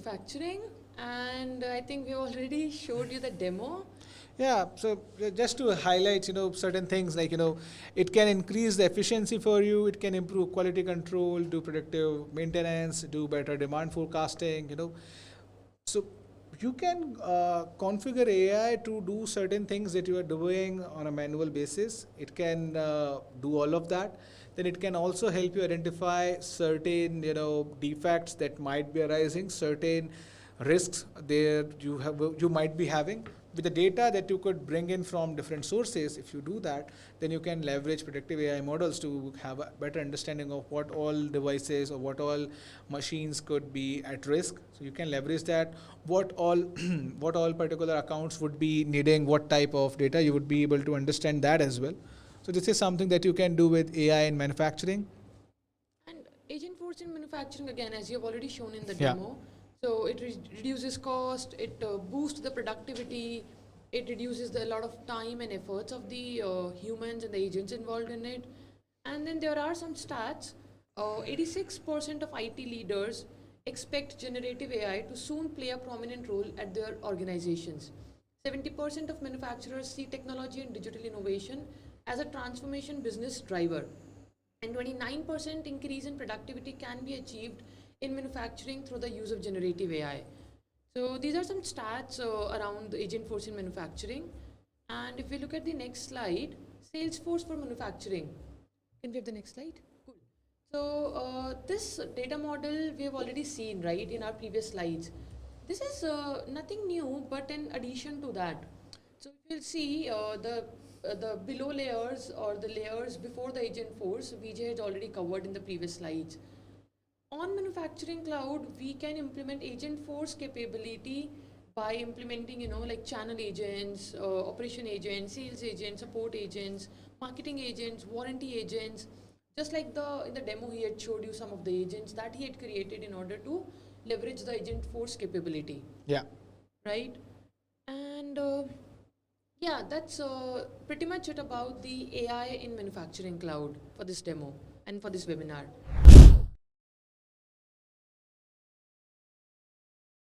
manufacturing, and I think we already showed you the demo. Yeah, so just to highlight, certain things like, it can increase the efficiency for you, it can improve quality control, do predictive maintenance, do better demand forecasting, So you can configure AI to do certain things that you are doing on a manual basis. It can do all of that. Then it can also help you identify certain, defects that might be arising, certain risks there you might be having. With the data that you could bring in from different sources, if you do that, then you can leverage predictive AI models to have a better understanding of what all devices or what all machines could be at risk. So you can leverage that. What all what all particular accounts would be needing what type of data, you would be able to understand that as well. So this is something that you can do with AI in manufacturing. And Agentforce in manufacturing, again, as you have already shown in the Yeah. demo, so it reduces cost, it boosts the productivity, it reduces a lot of time and efforts of the humans and the agents involved in it. And then there are some stats. 86% of IT leaders expect generative AI to soon play a prominent role at their organizations. 70% of manufacturers see technology and digital innovation as a transformation business driver, and 29% increase in productivity can be achieved in manufacturing through the use of generative AI. So these are some stats around Agentforce in manufacturing. And if we look at the next slide, Salesforce for manufacturing. Can we have the next slide? Cool. So this data model we have already seen, right, in our previous slides. This is nothing new, but in addition to that. So if you'll see the below layers or the layers before the Agentforce, VJ has already covered in the previous slides. On Manufacturing Cloud, we can implement Agentforce capability by implementing, like channel agents, operation agents, sales agents, support agents, marketing agents, warranty agents. Just like in the demo, he had showed you some of the agents that he had created in order to leverage the Agentforce capability. Yeah. Right? And yeah, that's pretty much it about the AI in Manufacturing Cloud for this demo and for this webinar.